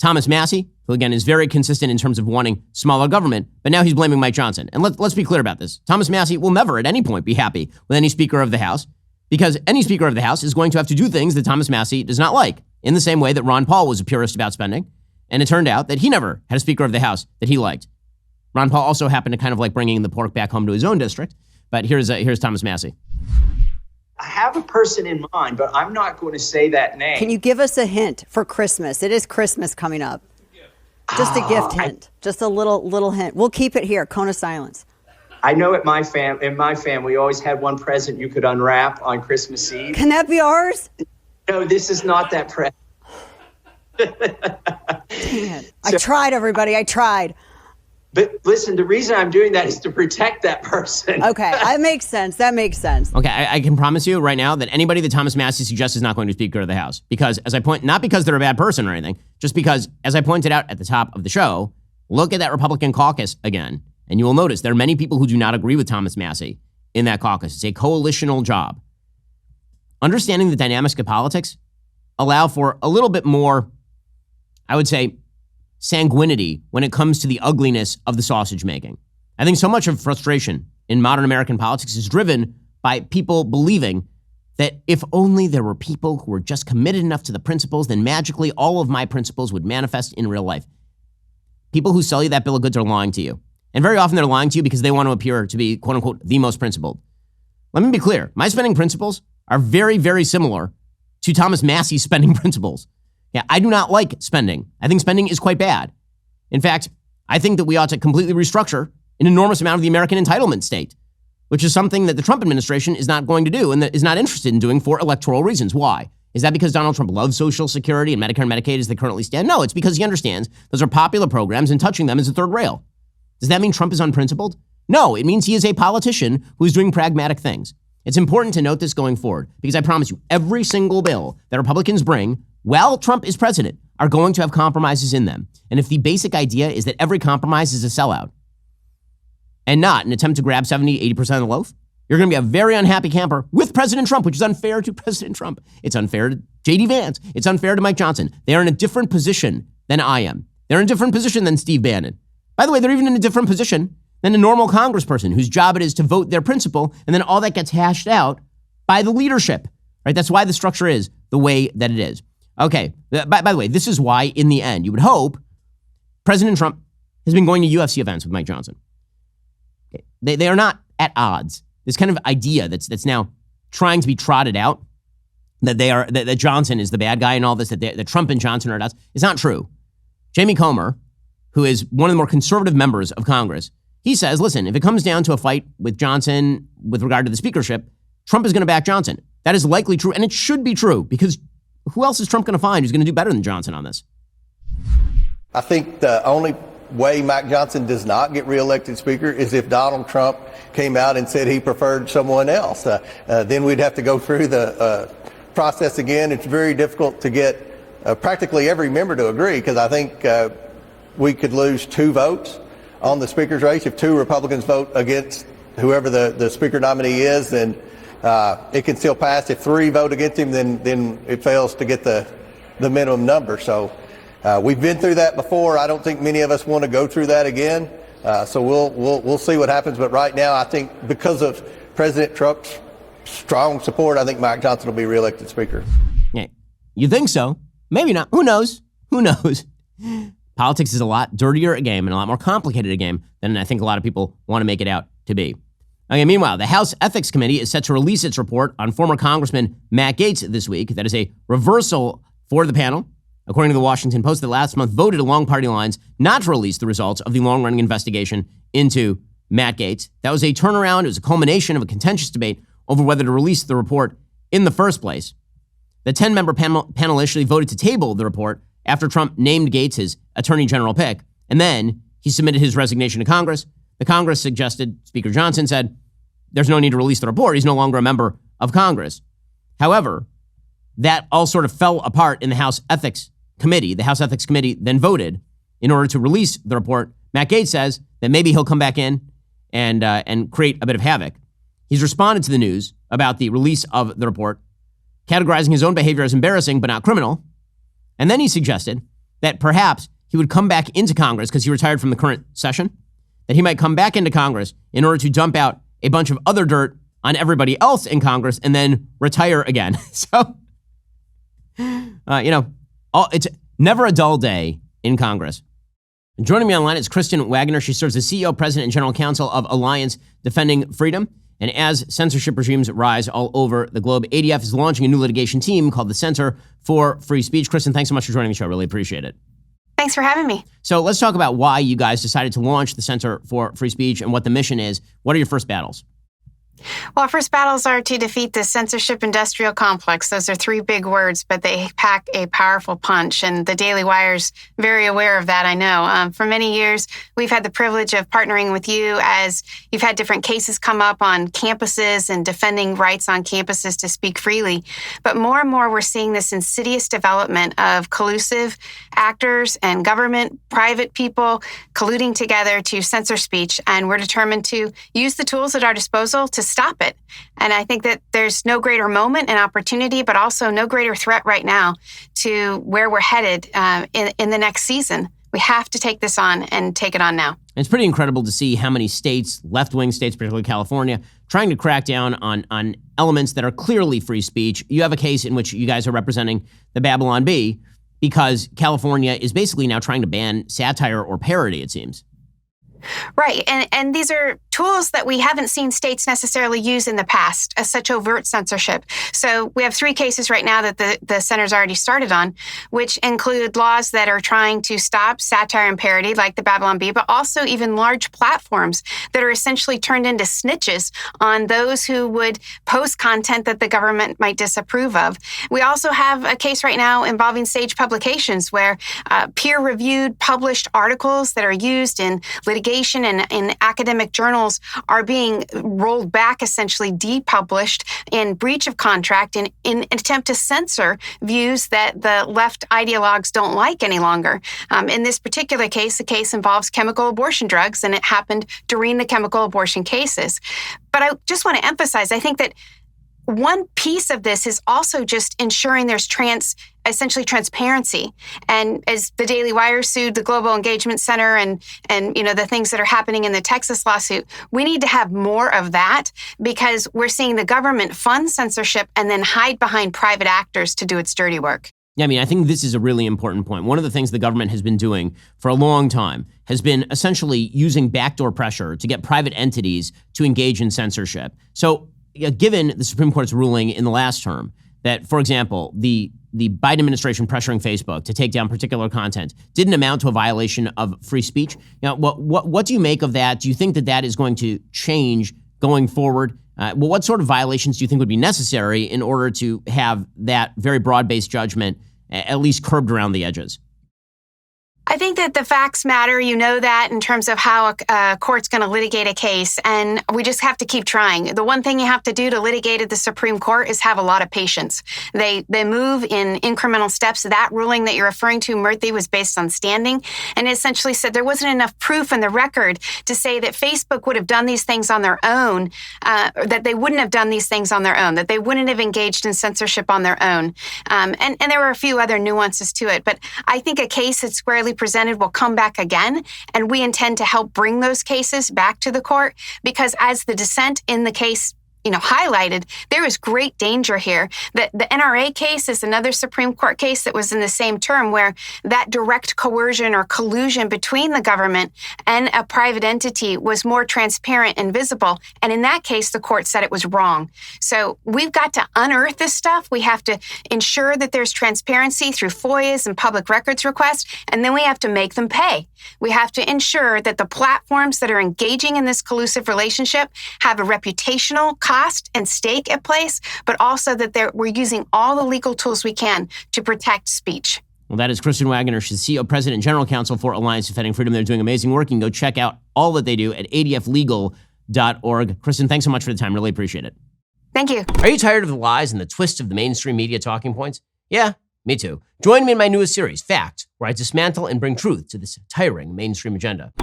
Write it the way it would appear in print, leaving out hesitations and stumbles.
Thomas Massie, who again is very consistent in terms of wanting smaller government, but now he's blaming Mike Johnson. And let's be clear about this. Thomas Massie will never at any point be happy with any Speaker of the House, because any Speaker of the House is going to have to do things that Thomas Massie does not like, in the same way that Ron Paul was a purist about spending. And it turned out that he never had a Speaker of the House that he liked. Ron Paul also happened to kind of like bringing the pork back home to his own district. But here's Thomas Massie. I have a person in mind, but I'm not going to say that name. Can you give us a hint for Christmas? It is Christmas coming up. Just a gift hint. Just a little hint. We'll keep it here. Cone of silence. I know in my family, we always had one present you could unwrap on Christmas Eve. Can that be ours? No, this is not that present. Dang it. I tried, everybody. I tried. But listen, the reason I'm doing that is to protect that person. Okay, that makes sense. Okay, I can promise you right now that anybody that Thomas Massie suggests is not going to be Speaker of the House. Because not because they're a bad person or anything, just because, as I pointed out at the top of the show, look at that Republican caucus again, and you will notice there are many people who do not agree with Thomas Massie in that caucus. It's a coalitional job. Understanding the dynamics of politics allow for a little bit more, I would say, sanguinity when it comes to the ugliness of the sausage making. I think so much of frustration in modern American politics is driven by people believing that if only there were people who were just committed enough to the principles, then magically all of my principles would manifest in real life. People who sell you that bill of goods are lying to you. And very often they're lying to you because they want to appear to be, quote unquote, the most principled. Let me be clear. My spending principles are very, very similar to Thomas Massie's spending principles. Yeah, I do not like spending. I think spending is quite bad. In fact, I think that we ought to completely restructure an enormous amount of the American entitlement state, which is something that the Trump administration is not going to do and that is not interested in doing for electoral reasons. Why? Is that because Donald Trump loves Social Security and Medicare and Medicaid as they currently stand? No, it's because he understands those are popular programs and touching them is a third rail. Does that mean Trump is unprincipled? No, it means he is a politician who is doing pragmatic things. It's important to note this going forward because I promise you, every single bill that Republicans bring while Trump is president are going to have compromises in them. And if the basic idea is that every compromise is a sellout and not an attempt to grab 70, 80% of the loaf, you're going to be a very unhappy camper with President Trump, which is unfair to President Trump. It's unfair to J.D. Vance. It's unfair to Mike Johnson. They are in a different position than I am. They're in a different position than Steve Bannon. By the way, they're even in a different position than a normal congressperson whose job it is to vote their principle, and then all that gets hashed out by the leadership, right? That's why the structure is the way that it is. Okay, by the way, this is why, in the end, you would hope President Trump has been going to UFC events with Mike Johnson. Okay. They are not at odds. This kind of idea that's now trying to be trotted out, that Johnson is the bad guy and all this, that Trump and Johnson are at odds, is not true. Jamie Comer, who is one of the more conservative members of Congress, he says, listen, if it comes down to a fight with Johnson with regard to the speakership, Trump is going to back Johnson. That is likely true, and it should be true, because who else is Trump going to find who's going to do better than Johnson on this? I think the only way Mike Johnson does not get reelected speaker is if Donald Trump came out and said he preferred someone else. Then we'd have to go through the process again. It's very difficult to get practically every member to agree, because I think we could lose 2 votes on the speaker's race. If 2 Republicans vote against whoever the speaker nominee is, then it can still pass. If 3 vote against him, then it fails to get the minimum number. So we've been through that before. I don't think many of us want to go through that again. So we'll see what happens. But right now, I think because of President Trump's strong support, I think Mike Johnson will be reelected speaker. Yeah, you think so? Maybe not. Who knows? Who knows? Politics is a lot dirtier a game and a lot more complicated a game than I think a lot of people want to make it out to be. Okay, meanwhile, the House Ethics Committee is set to release its report on former Congressman Matt Gaetz this week. That is a reversal for the panel, according to the Washington Post, that last month voted along party lines not to release the results of the long-running investigation into Matt Gaetz. That was a turnaround. It was a culmination of a contentious debate over whether to release the report in the first place. The 10-member panel initially voted to table the report after Trump named Gaetz his attorney general pick, and then he submitted his resignation to Congress. The Congress suggested, Speaker Johnson said, there's no need to release the report. He's no longer a member of Congress. However, that all sort of fell apart in the House Ethics Committee. The House Ethics Committee then voted in order to release the report. Matt Gaetz says that maybe he'll come back in and create a bit of havoc. He's responded to the news about the release of the report, categorizing his own behavior as embarrassing but not criminal. And then he suggested that perhaps he would come back into Congress because he retired from the current session, that he might come back into Congress in order to dump out a bunch of other dirt on everybody else in Congress and then retire again. So, it's never a dull day in Congress. And joining me online is Kristin Waggoner. She serves as CEO, President, and General Counsel of Alliance Defending Freedom. And as censorship regimes rise all over the globe, ADF is launching a new litigation team called the Center for Free Speech. Kristin, thanks so much for joining the show. I really appreciate it. Thanks for having me. So let's talk about why you guys decided to launch the Center for Free Speech and what the mission is. What are your first battles? Well, our first battles are to defeat the censorship industrial complex. Those are three big words, but they pack a powerful punch. And the Daily Wire's very aware of that, I know. For many years, we've had the privilege of partnering with you as you've had different cases come up on campuses and defending rights on campuses to speak freely. But more and more, we're seeing this insidious development of collusive actors and government, private people colluding together to censor speech. And we're determined to use the tools at our disposal to stop it. And I think that there's no greater moment and opportunity, but also no greater threat right now to where we're headed in the next season. We have to take this on and take it on now. It's pretty incredible to see how many states, left-wing states, particularly California, trying to crack down on elements that are clearly free speech. You have a case in which you guys are representing the Babylon Bee because California is basically now trying to ban satire or parody, it seems. Right. And these are tools that we haven't seen states necessarily use in the past as such overt censorship. So we have three cases right now that the center's already started on, which include laws that are trying to stop satire and parody like the Babylon Bee, but also even large platforms that are essentially turned into snitches on those who would post content that the government might disapprove of. We also have a case right now involving Sage Publications where peer-reviewed published articles that are used in litigation and in academic journals are being rolled back, essentially depublished in breach of contract in an attempt to censor views that the left ideologues don't like any longer. In this particular case, the case involves chemical abortion drugs, and it happened during the chemical abortion cases. But I just want to emphasize, I think that one piece of this is also just ensuring there's essentially transparency. And as the Daily Wire sued the Global Engagement Center and the things that are happening in the Texas lawsuit, we need to have more of that because we're seeing the government fund censorship and then hide behind private actors to do its dirty work. Yeah, I mean, I think this is a really important point. One of the things the government has been doing for a long time has been essentially using backdoor pressure to get private entities to engage in censorship. So given the Supreme Court's ruling in the last term that, for example, the Biden administration pressuring Facebook to take down particular content didn't amount to a violation of free speech, what do you make of that? Do you think that is going to change going forward? What sort of violations do you think would be necessary in order to have that very broad-based judgment at least curbed around the edges? I think that the facts matter. You know that in terms of how a court's going to litigate a case, and we just have to keep trying. The one thing you have to do to litigate at the Supreme Court is have a lot of patience. They move in incremental steps. That ruling that you're referring to, Murthy, was based on standing, and it essentially said there wasn't enough proof in the record to say that Facebook would have done these things on their own, that they wouldn't have done these things on their own, that they wouldn't have engaged in censorship on their own. And there were a few other nuances to it, but I think a case that's squarely presented will come back again, and we intend to help bring those cases back to the court because as the dissent in the case highlighted, there is great danger here. The NRA case is another Supreme Court case that was in the same term where that direct coercion or collusion between the government and a private entity was more transparent and visible. And in that case, the court said it was wrong. So we've got to unearth this stuff. We have to ensure that there's transparency through FOIAs and public records requests, and then we have to make them pay. We have to ensure that the platforms that are engaging in this collusive relationship have a reputational cost and stake at place, but also that we're using all the legal tools we can to protect speech. Well, that is Kristin Waggoner. She's CEO, President, and General Counsel for Alliance Defending Freedom. They're doing amazing work. You can go check out all that they do at adflegal.org. Kristin, thanks so much for the time. Really appreciate it. Thank you. Are you tired of the lies and the twists of the mainstream media talking points? Yeah, me too. Join me in my newest series, Fact, where I dismantle and bring truth to this tiring mainstream agenda.